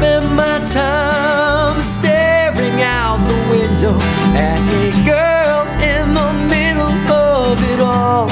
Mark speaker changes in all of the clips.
Speaker 1: spend my time staring out the window at a girl in the middle of it all.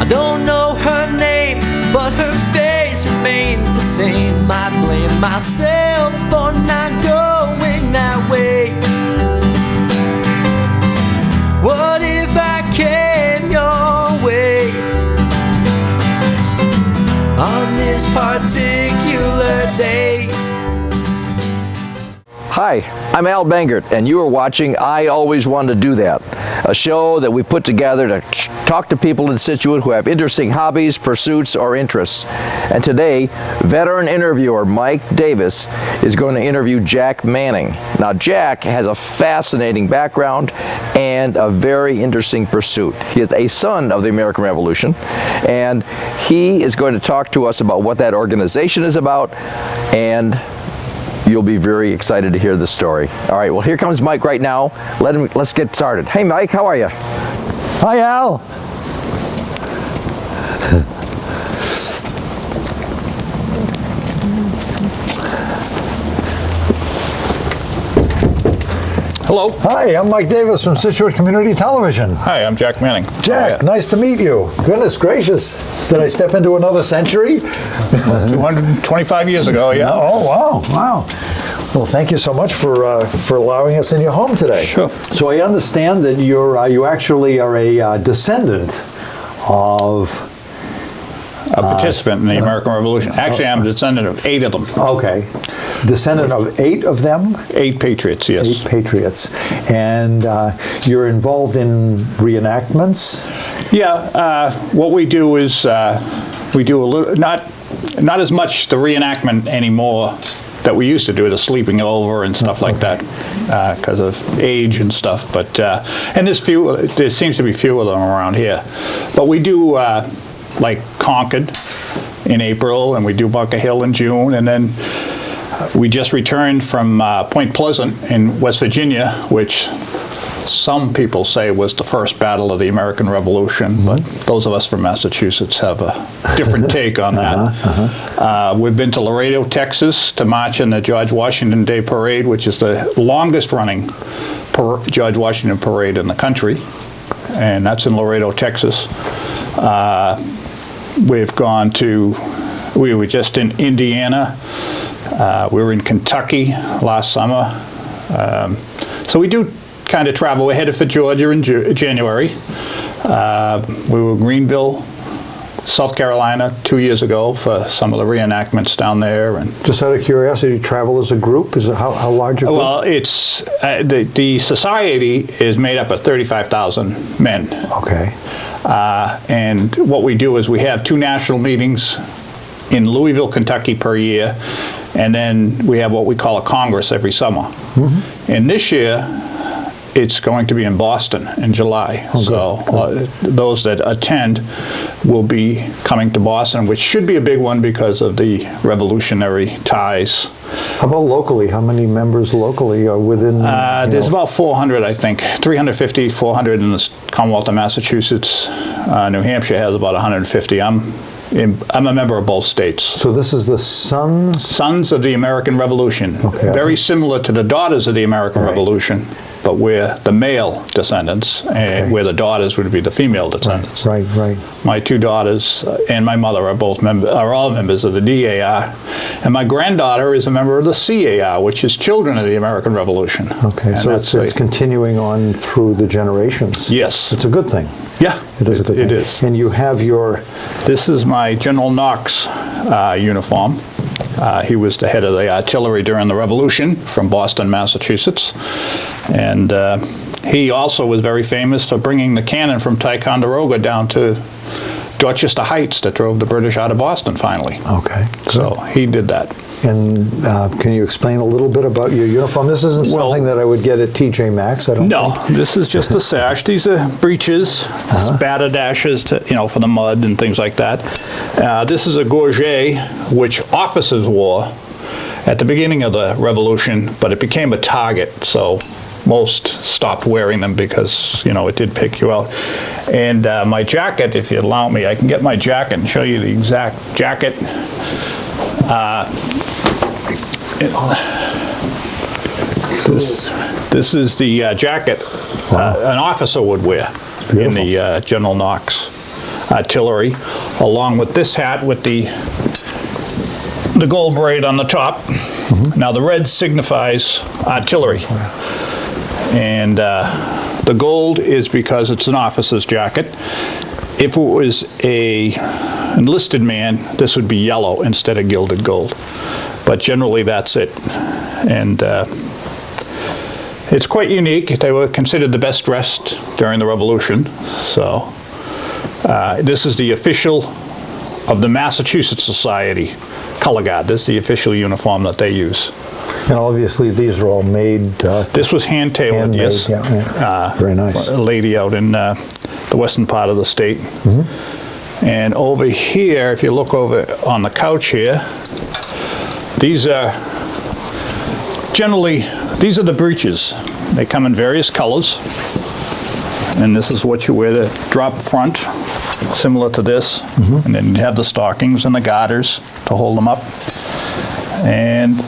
Speaker 1: I don't know her name, but her face remains the same. I blame myself for not going that way. What if I came your way on this particular day?
Speaker 2: Hi, I'm Al Bangert, and you are watching I Always Wanted to Do That, a show that we put together to talk to people in Scituate who have interesting hobbies, pursuits, or interests. And today, veteran interviewer Mike Davis is going to interview Jack Manning. Now, Jack has a fascinating background and a very interesting pursuit. He is a son of the American Revolution, and he is going to talk to us about what that organization is about, and you'll be very excited to hear the story. All right, well, here comes Mike right now. Let's get started. Hey, Mike, how are you?
Speaker 3: Hi, Al.
Speaker 4: Hello.
Speaker 3: Hi, I'm Mike Davis from Scituate Community Television.
Speaker 4: Hi, I'm Jack Manning.
Speaker 3: Jack, nice to meet you. Goodness gracious. Did I step into another century?
Speaker 4: 225 years ago, yeah.
Speaker 3: Oh, wow, wow. Well, thank you so much for allowing us in your home today.
Speaker 4: Sure.
Speaker 3: So I understand that you actually are a descendant of...
Speaker 4: A participant in the American Revolution. Actually, I'm a descendant of 8 of them.
Speaker 3: Okay. Descendant of 8 of them?
Speaker 4: 8 patriots, yes.
Speaker 3: 8 patriots. And you're involved in reenactments?
Speaker 4: Yeah, what we do is we do a little, not as much the reenactment anymore that we used to do, the sleeping over and stuff like that, because of age and stuff. But and there seems to be few of them around here. But we do like Concord in April, and we do Bunker Hill in June, and then we just returned from Point Pleasant in West Virginia, which some people say was the first battle of the American Revolution, but those of us from Massachusetts have a different take on that. We've been to Laredo, Texas to march in the George Washington Day Parade, which is the longest running George Washington Parade in the country, and that's in Laredo, Texas. We've gone to, we were just in Indiana. We were in Kentucky last summer. So we do kind of travel. We're headed for Georgia in January. We were in Greenville, South Carolina 2 years ago for some of the reenactments down there. And
Speaker 3: just out of curiosity, you travel as a group? Is it how large a group?
Speaker 4: Well, it's the society is made up of 35,000 men.
Speaker 3: Okay.
Speaker 4: And what we do is we have 2 national meetings in Louisville, Kentucky per year, and then we have what we call a Congress every summer. And this year, it's going to be in Boston in July. So those that attend will be coming to Boston, which should be a big one because of the revolutionary ties.
Speaker 3: How about locally? How many members locally are within?
Speaker 4: There's about 400, I think, 350, 400 in the Commonwealth of Massachusetts. New Hampshire has about 150. I'm a member of both states.
Speaker 3: So this is the Sons
Speaker 4: of the American Revolution.
Speaker 3: Okay.
Speaker 4: Very similar to the Daughters of the American Revolution, but we're the male descendants, and where the daughters would be the female descendants.
Speaker 3: Right.
Speaker 4: My 2 daughters and my mother are all members of the DAR, and my granddaughter is a member of the CAR, which is Children of the American Revolution.
Speaker 3: Okay,
Speaker 4: and
Speaker 3: so it's continuing on through the generations.
Speaker 4: Yes.
Speaker 3: It's a good thing.
Speaker 4: Yeah,
Speaker 3: it is a good thing.
Speaker 4: It is.
Speaker 3: And you have your...
Speaker 4: This is my General Knox uniform. He was the head of the artillery during the Revolution from Boston, Massachusetts. And he also was very famous for bringing the cannon from Ticonderoga down to Dorchester Heights that drove the British out of Boston finally.
Speaker 3: Okay.
Speaker 4: So he did that.
Speaker 3: And can you explain a little bit about your uniform? This isn't something that I would get at TJ Maxx, I don't think.
Speaker 4: This is just a sash. These are breeches, spatterdashes to, for the mud and things like that. This is a gorget, which officers wore at the beginning of the Revolution, but it became a target, so most stopped wearing them because, it did pick you out. And my jacket, if you allow me, I can get my jacket and show you the exact jacket. This is the jacket an officer would wear in the General Knox artillery, along with this hat with the gold braid on the top. Now the red signifies artillery, and the gold is because it's an officer's jacket. If it was a enlisted man, this would be yellow instead of gilded gold, but generally that's it. And it's quite unique. They were considered the best dressed during the Revolution. So this is the official of the Massachusetts Society color guard. This is the official uniform that they use.
Speaker 3: And obviously these are all made.
Speaker 4: This was hand-tailored, yes.
Speaker 3: Yeah. Very nice.
Speaker 4: A lady out in the western part of the state. And over here, if you look over on the couch here, these are generally, these are the breeches. They come in various colors. And this is what you wear, the drop front, similar to this. And then you have the stockings and the garters to hold them up. And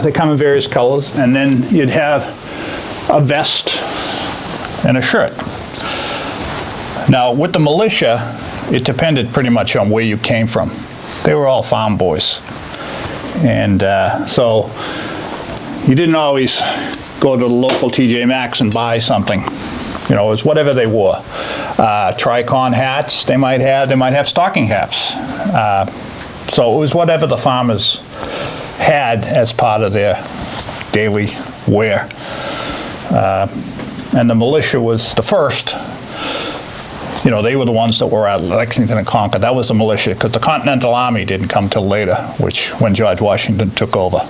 Speaker 4: they come in various colors. And then you'd have a vest and a shirt. Now, with the militia, it depended pretty much on where you came from. They were all farm boys. And so you didn't always go to the local TJ Maxx and buy something. You know, it was whatever they wore. Tricon hats they might have stocking hats. So it was whatever the farmers had as part of their daily wear. And the militia was the first. You know, they were the ones that were at Lexington and Concord. That was the militia, because the Continental Army didn't come till later, when George Washington took over.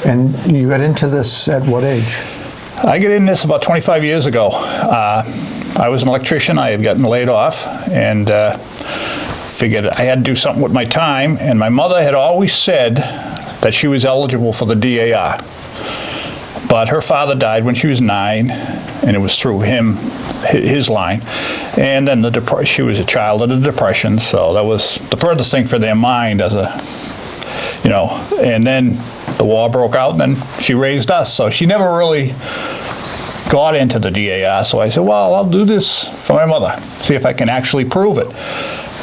Speaker 3: And you got into this at what age?
Speaker 4: I got in this about 25 years ago. I was an electrician. I had gotten laid off, and figured I had to do something with my time. And my mother had always said that she was eligible for the DAR. But her father died when she was 9, and it was through him, his line. And then she was a child of the Depression, so that was the furthest thing for their mind as a, you know. And then the war broke out, and then she raised us. So she never really got into the DAR. So I said, well, I'll do this for my mother, see if I can actually prove it.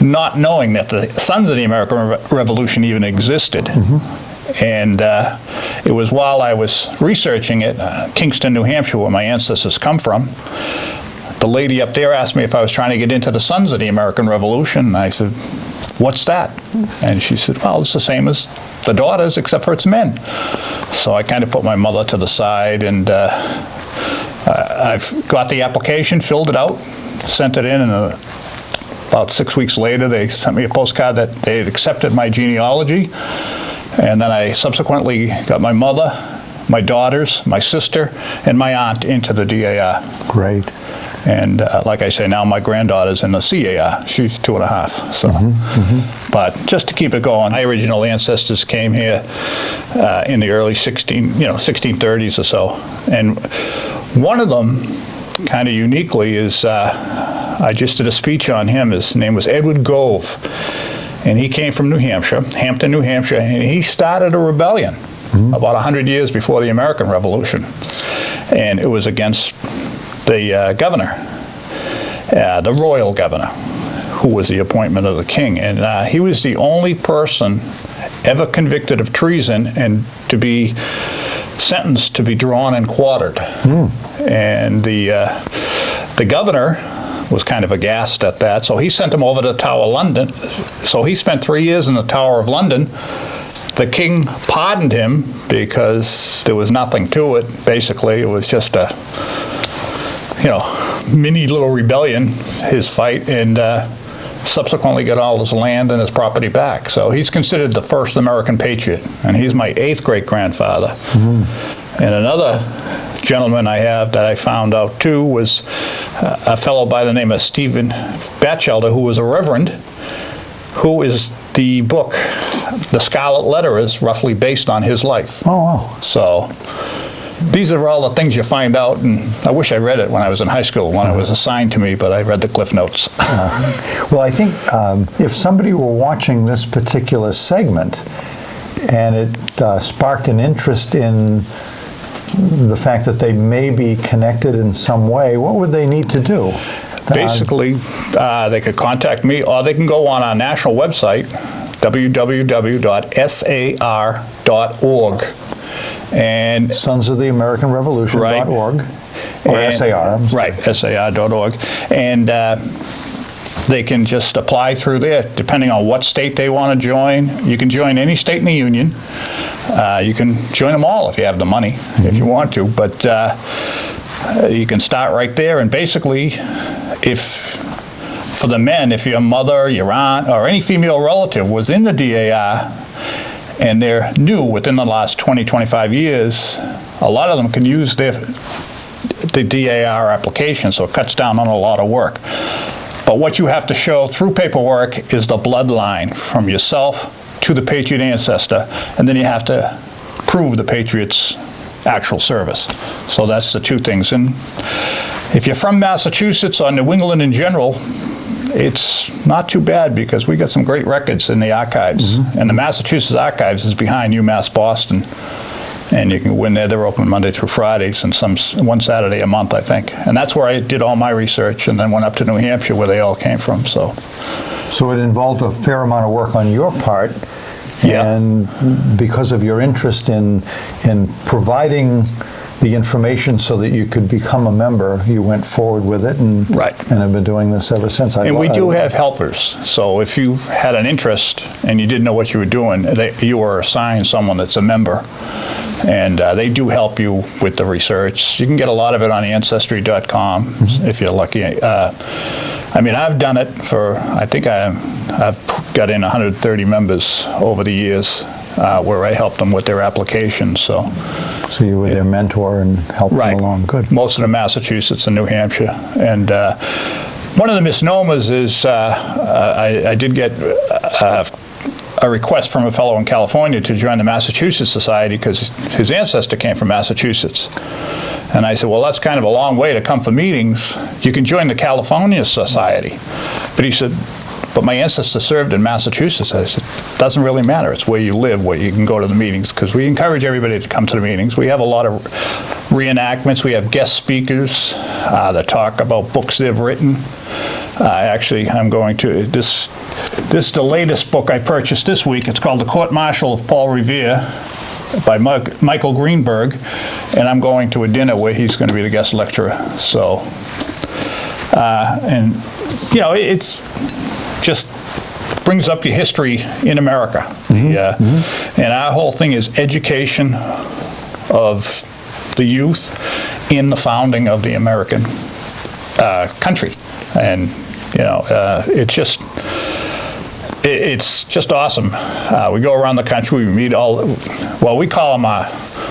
Speaker 4: Not knowing that the Sons of the American Revolution even existed. And it was while I was researching it, Kingston, New Hampshire, where my ancestors come from, the lady up there asked me if I was trying to get into the Sons of the American Revolution. And I said, what's that? And she said, well, it's the same as the Daughters, except for it's men. So I kind of put my mother to the side, and I've got the application, filled it out, sent it in, and about 6 weeks later, they sent me a postcard that they had accepted my genealogy. And then I subsequently got my mother, my daughters, my sister, and my aunt into the DAR. Great. And like I say, now my granddaughter's in the CAR. She's 2.5. So, but just to keep it going, my original ancestors came here in the early 1630s or so. And one of them, kind of uniquely, is I just did a speech on him. His name was Edward Gove. And he came from New Hampshire, Hampton, New Hampshire, and he started a rebellion about 100 years before the American Revolution. And it was against the governor, the royal governor, who was the appointment of the king. And he was the only person ever convicted of treason and to be sentenced to be drawn and quartered. And the governor was kind of aghast at that, so he sent him over to the Tower of London. So he spent 3 years in the Tower of London. The king pardoned him because there was nothing to it. Basically, it was just a, mini little rebellion, his fight, and subsequently got all his land and his property back. So he's considered the first American patriot, and he's my 8th great-grandfather. And another gentleman I have that I found out too was a fellow by the name of Stephen Batchelder, who was a reverend, who is the book, The Scarlet Letter, is roughly based on his life. Oh, wow. So these are all the things you find out, and I wish I read it when I was in high school, when it was assigned to me, but I read the Cliff Notes.
Speaker 3: Well, I think if somebody were watching this particular segment and it sparked an interest in the fact that they may be connected in some way, what would they need to do?
Speaker 4: Basically, they could contact me, or they can go on our national website, www.sar.org. And
Speaker 3: Sons of the American Revolution.org, or
Speaker 4: and,
Speaker 3: SAR. I'm sorry.
Speaker 4: Right, SAR.org. And they can just apply through there, depending on what state they want to join. You can join any state in the union. You can join them all if you have the money, if you want to. But you can start right there. And basically, for the men, if your mother, your aunt, or any female relative was in the DAR, and they're new within the last 20, 25 years, a lot of them can use the DAR application, so it cuts down on a lot of work. But what you have to show through paperwork is the bloodline from yourself to the Patriot ancestor, and then you have to prove the Patriot's actual service. So that's the two things. And if you're from Massachusetts or New England in general, it's not too bad because we got some great records in the archives. And the Massachusetts Archives is behind UMass Boston. And you can go in there. They're open Monday through Fridays and one Saturday a month, I think. And that's where I did all my research and then went up to New Hampshire where they all came from. So
Speaker 3: it involved a fair amount of work on your part.
Speaker 4: Yeah.
Speaker 3: And because of your interest in providing the information so that you could become a member, you went forward with it and have been doing this ever since.
Speaker 4: And we do have helpers. So if you had an interest and you didn't know what you were doing, you were assigned someone that's a member. And they do help you with the research. You can get a lot of it on Ancestry.com if you're lucky. I mean, I've done it for, I think I've got in 130 members over the years where I helped them with their applications. So
Speaker 3: you were their mentor and helped them along. Good.
Speaker 4: Most of them Massachusetts and New Hampshire. And one of the misnomers is I did get a request from a fellow in California to join the Massachusetts Society because his ancestor came from Massachusetts. And I said, well, that's kind of a long way to come for meetings. You can join the California Society. But he said, but my ancestor served in Massachusetts. I said, doesn't really matter. It's where you live, where you can go to the meetings, because we encourage everybody to come to the meetings. We have a lot of reenactments. We have guest speakers that talk about books they've written. Actually, I'm going to, this is the latest book I purchased this week. It's called The Court Martial of Paul Revere by Michael Greenberg, and I'm going to a dinner where he's going to be the guest lecturer. So, and you know, it's just brings up your history in America. And our whole thing is education of the youth in the founding of the American country. And you know, it's just awesome. We go around the country. We meet we call them our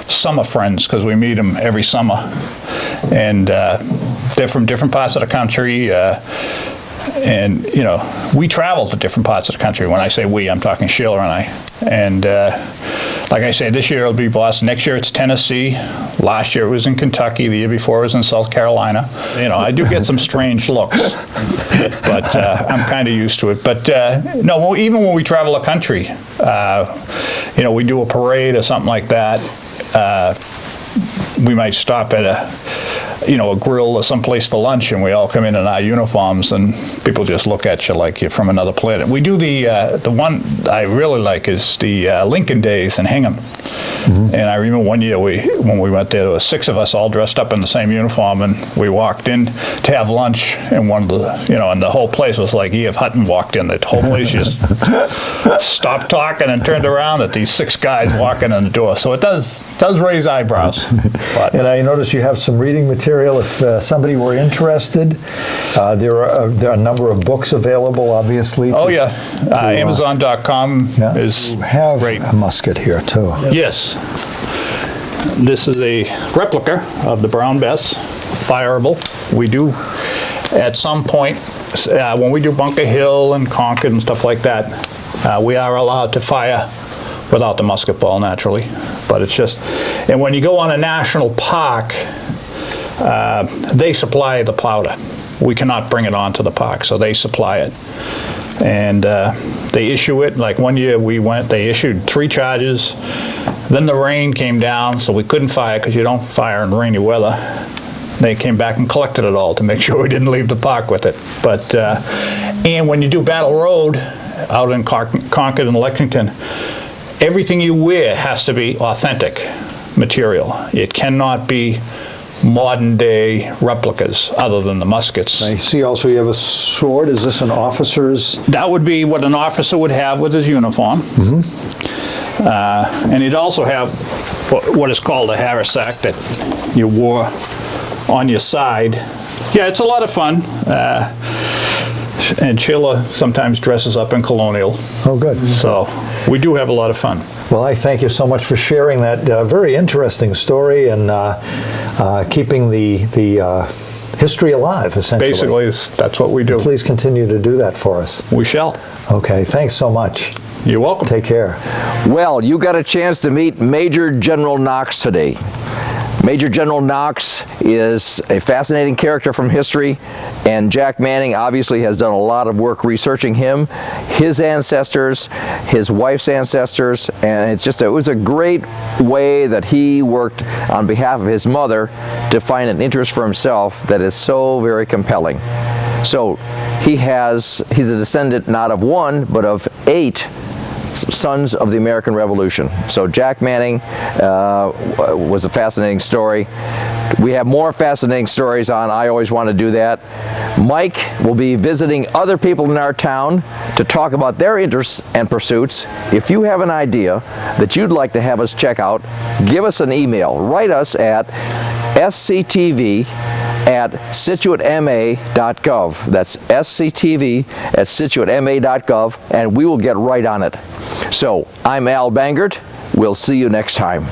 Speaker 4: summer friends because we meet them every summer, and they're from different parts of the country. And you know, we travel to different parts of the country. When I say we, I'm talking Sheila and I. And like I say, this year it'll be Boston. Next year it's Tennessee. Last year it was in Kentucky. The year before it was in South Carolina. You know, I do get some strange looks, but I'm kind of used to it. But no, even when we travel the country, you know, we do a parade or something like that. We might stop at a grill or someplace for lunch, and we all come in our uniforms, and people just look at you like you're from another planet. We do the one I really like is the Lincoln Days in Hingham. And I remember one year when we went there were 6 of us all dressed up in the same uniform, and we walked in to have lunch, and one of the, and the whole place was like E.F. Hutton walked in. The whole place just stopped talking and turned around at these 6 guys walking in the door. So it does raise eyebrows. But,
Speaker 3: and I notice you have some reading material if somebody were interested. There are a number of books available, obviously.
Speaker 4: Amazon.com is
Speaker 3: you have
Speaker 4: great.
Speaker 3: A musket here too.
Speaker 4: Yes. This is a replica of the Brown Bess, fireable. We do, at some point, when we do Bunker Hill and Concord and stuff like that, we are allowed to fire without the musket ball, naturally. But it's just, and when you go on a national park, they supply the powder. We cannot bring it onto the park, so they supply it. And they issue it. Like one year we went, they issued 3 charges. Then the rain came down, so we couldn't fire because you don't fire in rainy weather. They came back and collected it all to make sure we didn't leave the park with it. But and when you do Battle Road out in Concord and Lexington, everything you wear has to be authentic material. It cannot be modern day replicas other than the muskets.
Speaker 3: I see also you have a sword. Is this an officer's?
Speaker 4: That would be what an officer would have with his uniform. And he'd also have what is called a haversack that you wore on your side. Yeah, it's a lot of fun. And Sheila sometimes dresses up in colonial.
Speaker 3: Oh, good.
Speaker 4: So we do have a lot of fun.
Speaker 3: Well, I thank you so much for sharing that very interesting story and keeping the history alive, essentially.
Speaker 4: Basically, that's what we do.
Speaker 3: Please continue to do that for us.
Speaker 4: We shall.
Speaker 3: Okay, thanks so much.
Speaker 4: You're welcome.
Speaker 3: Take care.
Speaker 2: Well, you got a chance to meet Major General Knox today. Major General Knox is a fascinating character from history, and Jack Manning obviously has done a lot of work researching him, his ancestors, his wife's ancestors, and it was a great way that he worked on behalf of his mother to find an interest for himself that is so very compelling. So he's a descendant not of 1, but of 8 sons of the American Revolution. So Jack Manning was a fascinating story. We have more fascinating stories on I Always Want to Do That. Mike will be visiting other people in our town to talk about their interests and pursuits. If you have an idea that you'd like to have us check out, give us an email. Write us at sctv@scituatema.gov. That's sctv@scituatema.gov, and we will get right on it. So, I'm Al Bangert. We'll see you next time.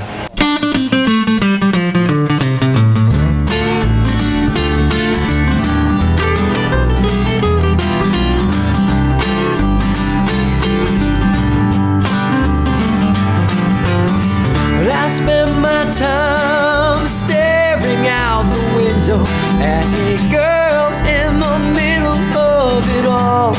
Speaker 1: I spend my time staring out the window at a girl in the middle of it all.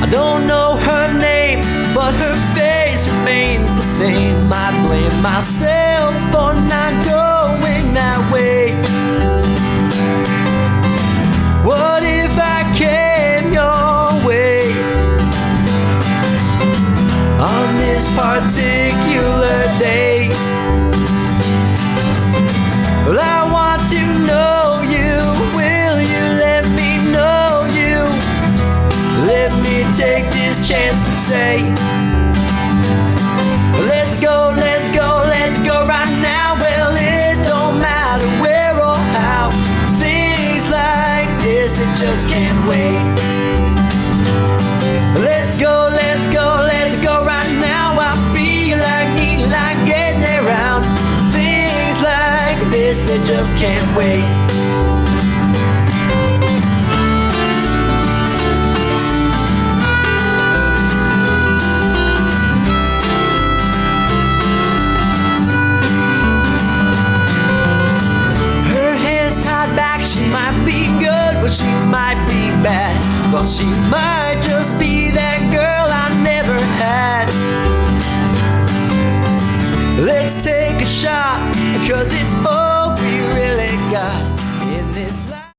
Speaker 1: I don't know her name, but her face remains the same. I blame myself for not going that way. What if I came your way on this particular day? Well, I want to know you. Will you let me know you? Let me take this chance to say, let's go, let's go, let's go right now. Well, it don't matter where or how. Things like this, they just can't wait. Let's go, let's go, let's go right now. I feel like need like getting around. Things like this, they just can't wait. She might be good, but she might be bad. Well, she might just be that girl I never had. Let's take a shot, 'cause it's